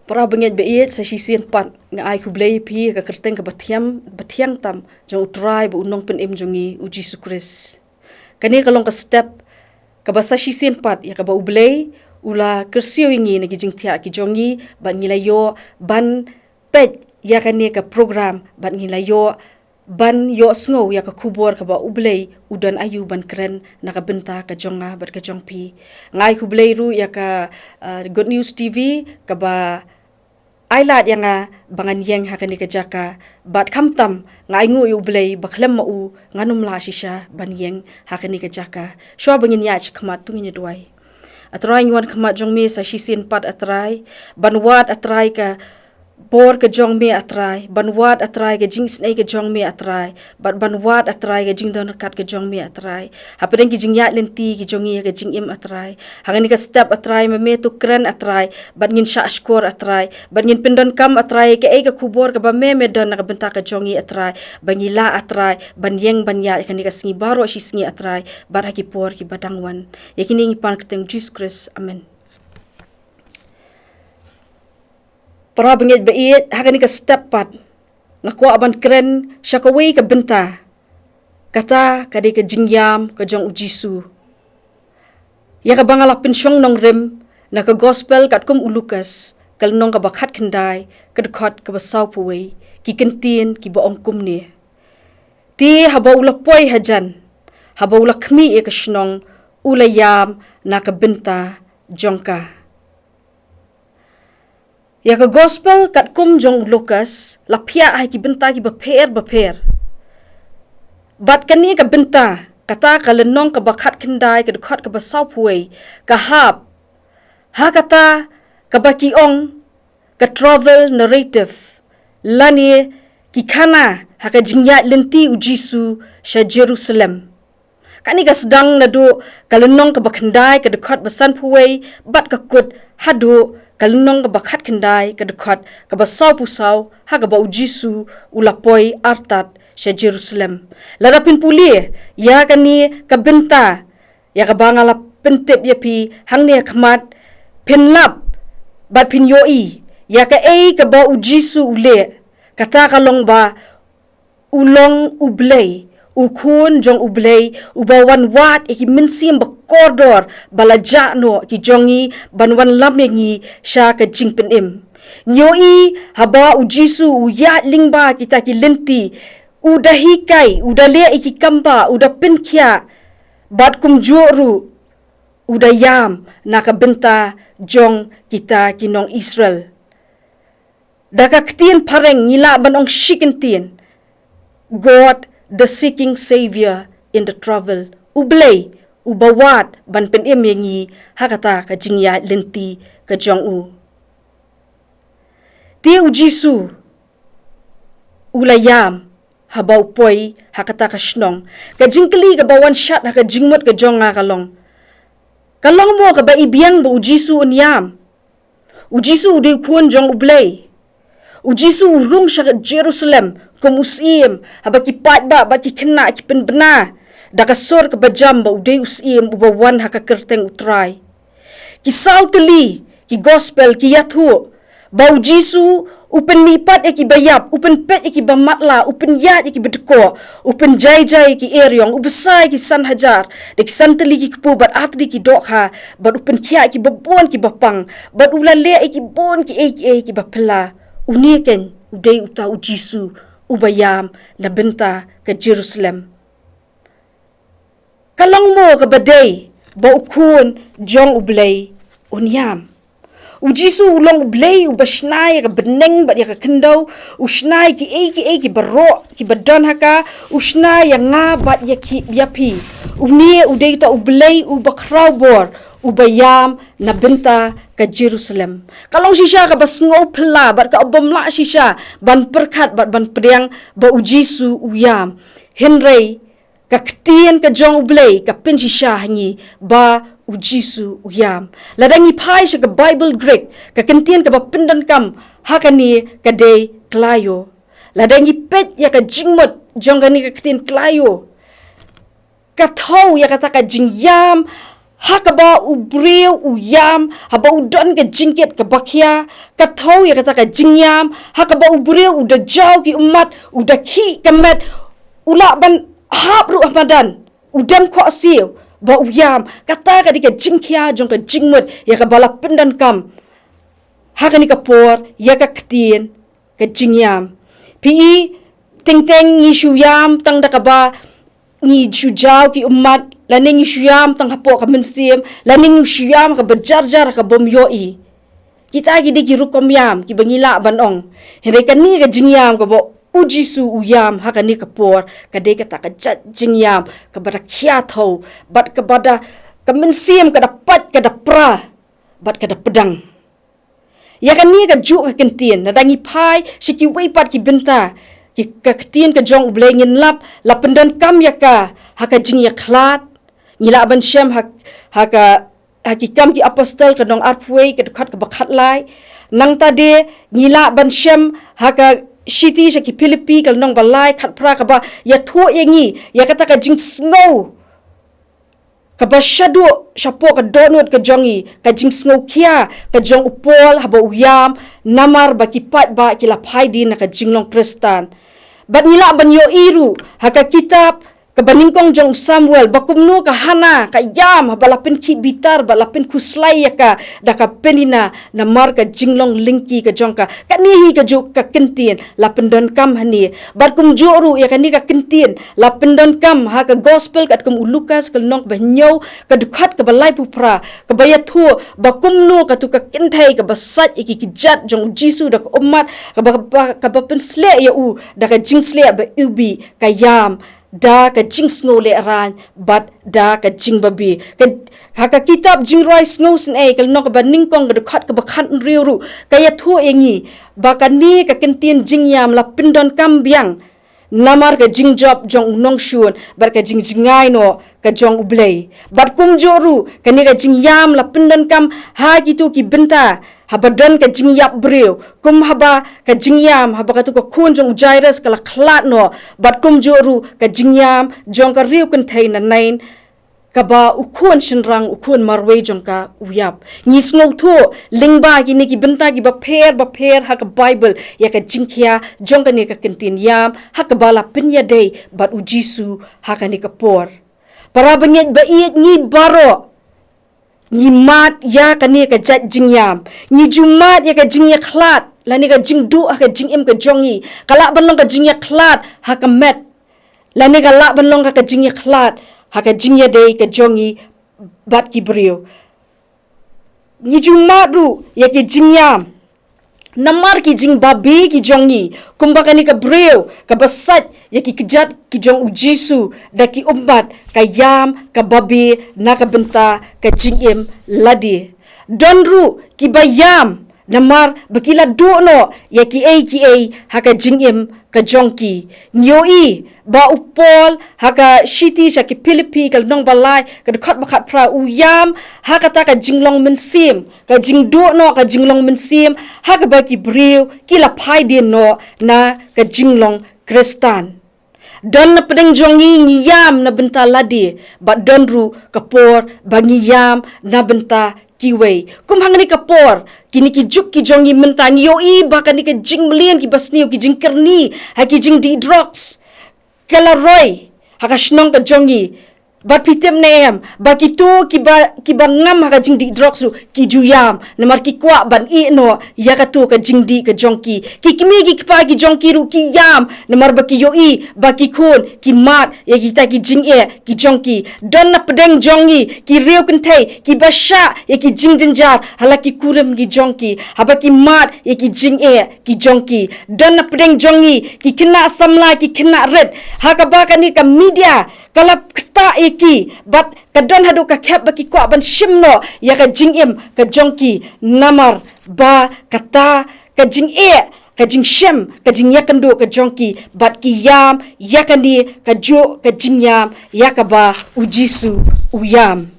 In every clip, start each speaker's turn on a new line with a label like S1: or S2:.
S1: Para bengit beit sa sisian pat nga ai U Blei pi ka kyrteng ka batiang tam jong utrai bu unong pen jongi U Khrist. Kani kalong ka step ka basa sisian pat ya ka ba U Blei ula kersio ingi na jingthmu ki jongi ban ngilayo ban pet ya kani ka program ban ngilayo ban yo sngo ya ka kubor ka ba U Blei udan ayu ban kren na ka benta ka jonga bar ka jongpi ngai U Blei ru ya ka Good News TV ka ba ailat yang bangan yang hakani ka jaka bat kamtam ngai ngu U Blei baklem mau nganum la shisha ban yang hakani ka jaka shwa bangin ya chkmat tungin duai atrai ngwan khmat jongme sa shisin pat atrai banwat atrai ka bor ka jongme atrai banwat atrai ka jingsnei ka jongme atrai bat banwat atrai ka jingdon kat ka jongme atrai hapedeng ki jingya lenti ki jongi ka jingim atrai hangani ka step atrai me tu kren atrai bat ngin sha skor atrai bat ngin pendon kam atrai ka ka kubor ka ba me don ka benta ka jongi atrai bangila atrai ban yeng ban ya kani ka sngi baro shi sngi atrai bat ha ki por ki badangwan yakini ngi pan keteng Jesus Christ amen. Para bengit beit hakani ka step pat ngakwa aban kren syakawei ka benta kata kadi ka jingiam ka jong U Jisu ya ka bangala pensyong nong rem na ka gospel kat kum U Loukas kal nong ka bakhat khendai ka dekhot ka basau puwei ki Kentien ki baong kumne ti haba ula poi hajan haba ula khmi e ka shnong ula yam na ka benta jongka ya ka gospel kat kum jong Loukas lapia hai ki benta ki baper bat kani ka benta kata ka lenong ka bakhat khendai ka dekhot ka basau puwei ka hap ha kata ka bakiong ka travel narrative lani ki kana ha ka jingya lenti U Jisu sha Jerusalem kani ka sedang nadu ka lenong ka bakhendai ka dekhot basan puwei bat ka kut hadu kalunong ka bakhat kendai ka dekhot ka basau pusau ha ka ba U Jisu ulapoi artat sha Jerusalem ladapin puli ya kani ka benta ya ka bangala pentep ya pi hangne khmat penlap bat pin yoi ya ka ka ba U Jisu ule kata kalong ba ulong U Blei ukun jong U Blei ubawan wat iki mynsiem bakordor balaja no ki jongi ban wanlam ngi sha ka jingpenim nyoi haba U Jisu ya lingba kita ki lenti udah hikai udah le iki kamba udah penkia bat kum joru udah yam na ka benta jong kita kinong Israel daka ktien pareng ngila banong shikentien God the seeking savior in the travel U Blei ubawat ban penem yengi hakata ka jingya lenti ka jong U ti U Jisu ulayam habau poi hakata ka shnong ka jingkli ka bawan shat ka jingmot ka jonga kalong mo ka ba ibiang ba U Jisu unyam U Jisu de kun jong U Blei U Jisu urung sha Jerusalem komusiem habaki pat ba baki kena ki penbena dakasor ke bajam ba udai usiem ubawan haka kyrteng utrai ki sauteli ki gospel ki yathu ba U Jisu upen nipat ki bayap upen pet ki bamatla upen yat ki bedeko upen jai ki eryong ubesai ki san hajar de ki santeli ki kubat atri ki dokha bat upen kya ki babon ki bapang bat ulale ki bon ki bapela uniken udai uta U Jisu ubayam na benta ke Jerusalem. Kalang mo ka badai ba ukun jong U Blei unyam. U Jisu ulong U Blei ubashnai ka beneng ba ya ka kendau ushnai ki baro ki badan haka ushnai yang ngabat ya ki yapi. Umie udai ta U Blei ubakraubor ubayam na benta ka Jerusalem. Kalong shisha ka basngo pela bat ka obamla shisha ban perkat bat ban pedang ba U Jisu uyam. Henry Ka Ktien ka jong U Blei ka pin shisha hangi ba U Jisu uyam. Ladangi pai sha ka Bible Greek ka Kentien ka ba pindan kam hakani ka day klayo. Ladangi pet ya ka jingmot jong kani ka Ktien klayo. Ka thau ya kata ka jingiam hakaba ubreu uyam haba udon ke jingket ke bakia kathau ya kata ke jingiam hakaba ubreu udah jauh ki umat udah ki kemet ulak ban hap ru amadan udam ko asil ba uyam kata ke dike jingkia jong ke jingmut ya ke bala pendan kam hakani ke por ya Ka Ktien ke jingiam pi teng ni shuyam tang da kaba ni shujau ki umat laning shuyam tang hapo ka mynsiem laning shuyam ka berjar-jar ka bomyoi kita gi di rukom yam ki bangila banong hene kan ni ka jingiam ka bo U Jisu uyam hakani ka por ka de ka ta ka jat jingiam ka bara khia tho bat ka bada ka mynsiem ka dapat ka dapra bat ka da pedang ya kan ni ka ju ka Ktien na dangi pai siki wei pat ki benta ki Ka Ktien ka jong U Blei ngin lap la pendan kam ya ka haka jing ya khlat ngila ban syam haka hakikam ki apostol ka dong arpwei ka dekat ka bakhat lai nang tade ngila ban syam haka shiti saki Filipi kal nong balai khat pra ka ba ya thu yengi ya kata ka jing snow ka ba shadu shapo ka donut ka jongi ka jing snow kia ka jong upol haba uyam namar ba ki pat ba ki la phai din ka jinglong kristan bat ngila ban yo iru haka kitab kabaningkong jong Samuel bakumno ka hana ka yam balapin ki bitar balapin kuslai ya ka da ka penina na mar ka jinglong lingki ka jong ka kanihi ka jo Ka Ktien la pendon kam hani bar kum joru ya kani Ka Ktien la pendon kam ha ka gospel kat kum Loukas ka nong bahnyo ka dukhat ka balai pupra ka bayat thu bakumno ka tu Ka Kynthei ka basat iki kijat jong U Jisu da ka umat ka ba pensle ya u da ka jingsle ba ubi ka yam da ka jing snow le ran bat da ka jing babi ka haka kitab jing roi snow sen kal nok ba ningkong ga khat ka ba khan riu ru ka ya thu engi ba ka ni Ka Ktien jingiam la pindon kam biang namar ka jing job jong nong shun bar ka jing jingai no ka jong U Blei bat kum joru ka ni ka jingiam la pindon kam ha gitu ki benta habadon ka jingyap breu kum haba ka jingiam haba ka tu ka kun jong jairus kala khlat no bat kum joru ka jingiam jong ka riu Kynthei na nain ka ba ukun shinrang ukun marwei jong ka uyap ni sngo tho lingba ki ni ki benta ki ba pher ha ka bible ya ka jingkhia jong ka ni Ka Ktien yam ha ka bala pinya dei bat U Jisu ha ka ni ka por para banyet ba iet ni baro ni mat ya ka ni ka jat jingiam ni jumat ya ka jingya khlat la ni ka jingdu ka jingim ka jongi kala banlong ka jingya khlat ha ka met la ni ka la banlong ka jingya khlat ha ka jingya dei ka jongi bat ki brio ni jumat ru ya ki jingiam namar ki jing babi ki jongi kumba ka ni ka brio ka basat ya ki kejat ki jong U Jisu da ki umat ka yam ka babi na ka benta ka jingim ladi donru ki bayam namar bakila do no ya ki ha ka jingim ka jongki nyoi ba upol haka shiti sha ki Filipi kal nong balai ka khat bakhat pra uyam haka ta ka jinglong mynsiem ka jingdo no ka jinglong mynsiem haka ba ki breu ki la phai din no na ka jinglong kristan don na pedeng jongi ngiyam na benta ladi ba donru kapor bangiyam na benta kiwei kum hangani kapor kini ki juk ki jongi menta nyoi ba ka ni ka jing mlien ki basniu ki jing kerni ha ki jing di drugs kala roy haka shnong ka jongi ba pitem nem ba ki tu ki ba ngam haka jing di drugs ru ki juyam namar ki kwa ban i no ya ka tu ka jing di ka jongki ki kimi ki pa ki jongki ru ki yam namar ba ki yoi ba ki kun ki mat ya ki ta ki jing ki jongki don na pedeng jongi ki riu Kynthei ki basha ya ki jing jinjar hala ki kurem ki jongki haba ki mat ya ki jing ki jongki don na pedeng jongi ki kena samla ki kena red haka ba ka ni ka media kala kta eki bat kadon hadu ka khap baki kwa ban shimno ya ka jingim ka jongki namar ba kata ka jing ka jing shem ka jing yakando ka jongki bat ki yam yakani ka jo ka jingyam yakaba U Jisu uyam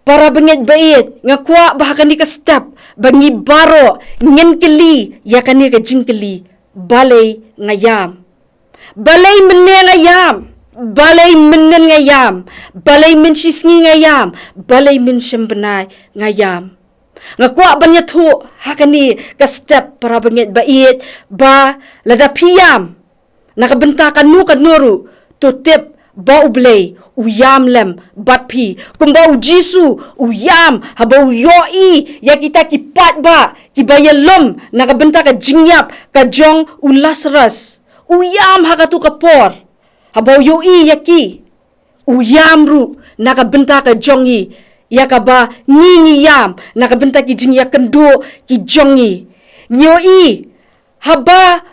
S1: para bengit bait ngakwa bahakani ka step bangi baro ngin keli yakani ka jing keli balai ngayam balai mene ngayam balai menen ngayam, balai mensisngi ngayam, balai mynsiem benai ngayam. Ngakwa banyak tu hakani ka step para bangit bait ba lada piam nakabentakan nu kanuru tutip ba U Blei uyam lem batpi kumba U Jisu uyam haba yoi ya kita kipat ba kibayalom nakabenta ka jingiap ka jong U Lazarus uyam hakatu kapor haba yoi yaki uyam ru nakabenta ka jongi ya kaba ngiyam nakabenta ki jingya kendo ki jongi nyoi haba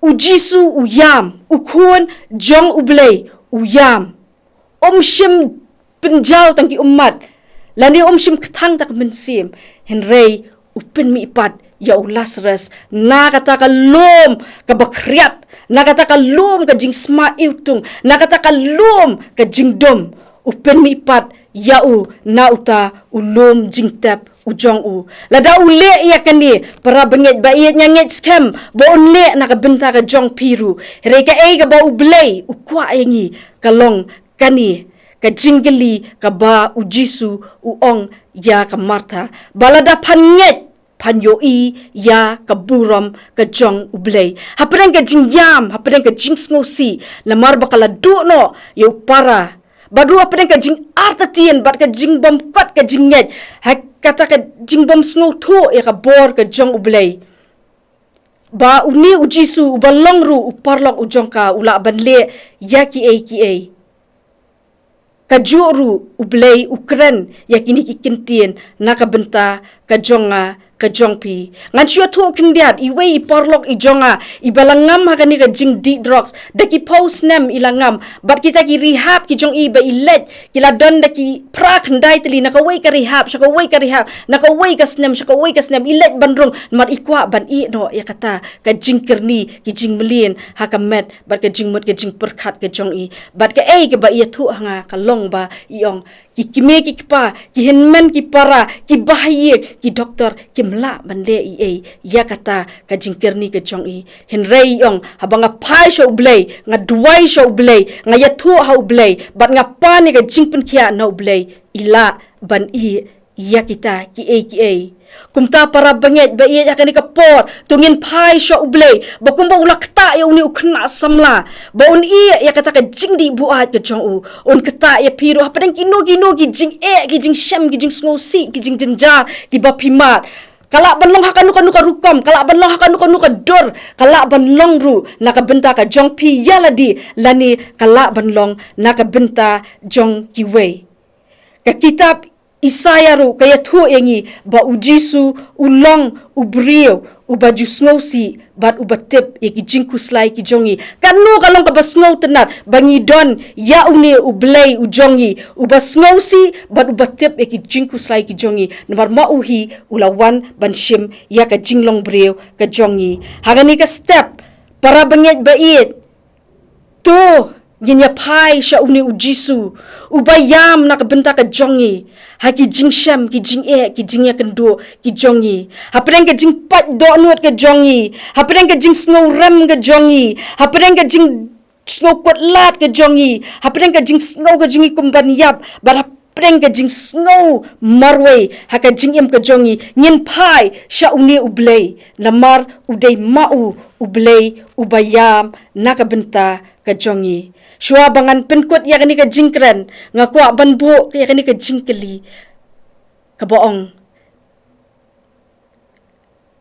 S1: U Jisu uyam ukun jong U Blei uyam omshim penjau tangki umat lani omshim ketang tak mynsiem henrei upen mi ipat ya U Lazarus na kata kalom ka bakriat na kata kalom ka jing sma iutung na kata kalom ka jingdom upen mi ipat ya U na uta ulom jingtep ujong U lada ule ya kani para bengit bait nyangit scam bo unle nakabenta ka jong piru reka ka ba U Blei ukwa yangi kalong kani ka jingeli ka ba U Jisu uong ya ka Martha balada panget panyoi ya ka buram ka jong U Blei hapreng ka jingiam hapreng ka jingsngosi lamar bakala du no yo para badu hapreng ka jing artatien bat ka jingbom kot ka jinget kata ka jingbom sngo thu ya ka bor ka jong U Blei ba uni U Jisu ubalong ru uparlok ujong ka ula banle ya ki kajuru U Blei ukren ya kini ki Kintien nakabenta ka jonga ka jongpi ngan sio thu kindiat iwei iporlok ijonga ibalangam hakani ka jing di drugs daki post nem ilangam bat kita ki rehab ki jong i ba ilet kila don daki prak ndai teli nakawei ka rehab sakawei ka rehab nakawei ka snem sakawei ka snem ilet bandrong mat ikwa ban i no ya kata ka jing kerni ki jing melien hakamet bat ka jing mut ka jing perkhat ka jong i bat ka ka ba ia thu hanga ka long ba iong ki kime ki kipa ki henmen ki para ki bahye ki doktor ki mla bande ya kata ka jingkerni ka jong i henrei yong habanga pai sho U Blei nga duai sho U Blei nga ya thu ha U Blei bat nga pa ni ka jingpen khia na U Blei ila ban i ya kita ki kumta para banget ba iya yakani ka por tungin pai sho U Blei bakum ba ulak ta ya uni ukna samla ba un iya ya kata ka jingdi buat ka jong U un kata ya piru hapadang kino ki jing ki jing syam ki jing sngosi ki jing jenjar ki bapimat kala banlong hakanu kanu ka rukom kala banlong hakanu kanu ka dor kala banlong ru nakabenta ka jong pi yaladi lani kala banlong nakabenta jong kiwei ka kitab Isaya ru kaya thu yangi ba U Jisu ulong ubriyo ubaju sngosi bat ubatip ki jingkuslai ki jongi kanu kalong ka basngo tenat bangi don ya uni U Blei ujongi ubasngosi bat ubatip ki jingkuslai ki jongi nomor mauhi ulawan banshim ya ka jinglong briyo ka jongi hagani ka step para bangit bait to Ginya pai sya uni U Jisu ubayam nakabenta ka jongi haki jingsham ki jing ki jingya kendo ki jongi hapreng ka jing pat do nuat ka jongi hapreng ka jing snow ram ka jongi hapreng ka jing snow kot lat ka jongi hapreng ka jing snow ka jingi kumban yap bar hapreng ka jing snow marway haka jingim ka jongi ngin pai sya uni U Blei lamar udai mau U Blei ubayam nakabenta ka jongi Shua bangan penkut ya kani ka jingkren ngakwa banbo ya kani ka jingkeli kaboong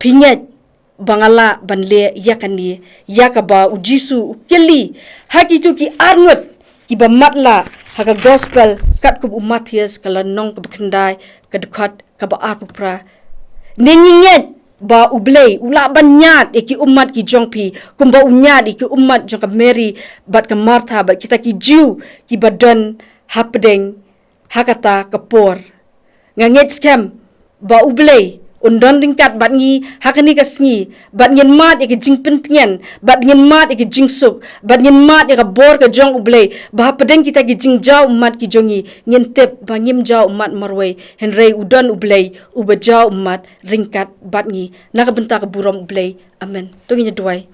S1: pinget bangala banle ya kani ya kaba U Jisu ukeli haki tu ki arngut ki bamatla haka gospel kat ku Matius kala nong ka bekendai ka dekat ka ba arpupra nenyinget ba U Blei ula banyat ki umat ki jongpi kumba unyat ki umat jong ka Mary bat ka Martha bat kita ki Jew ki badan hapdeng hakata kapor nganget scam ba U Blei undon ringkat bat ngi hakani ka sngi bat ngin mat ki jingpentien bat ngin mat ki jingsuk bat ngin mat ka bor ka jong U Blei ba hapdeng kita ki jingjau umat ki jongi ngin tep ba ngim jau umat marway henrei udon U Blei ubajau umat ringkat bat ngi nakabenta ka buram U Blei amen tunginya duai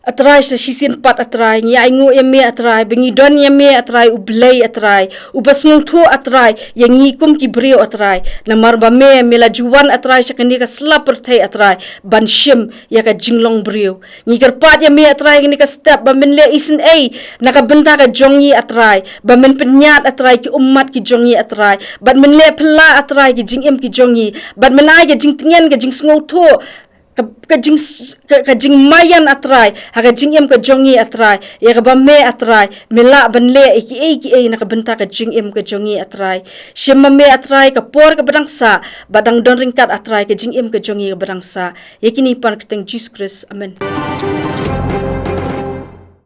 S1: atrai sa sisin pat atrai ngi aingu me atrai bengi don me atrai U Blei atrai u basngung thu atrai yang ngi kum ki brio atrai na marba me mela juwan atrai sakani ka slapper thai atrai ban shim ya ka jinglong brio ngi kerpat me atrai ni ka step ba men le isin na ka benta ka jongi atrai ba men penyat atrai ki umat ki jongi atrai ba men le pela atrai ki jingim ki jongi ba men ai ki jingtingen ka jingsngu thu ka jing mayan atrai ha jingim ka jongi atrai ya ka ba me atrai mela ban le ki na ka benta ka jingim ka jongi atrai shimma me atrai ka por ka badangsa badang don ringkat atrai ka jingim ka jongi ka badangsa yakini pan Ka Ktien Jesus Christ amen.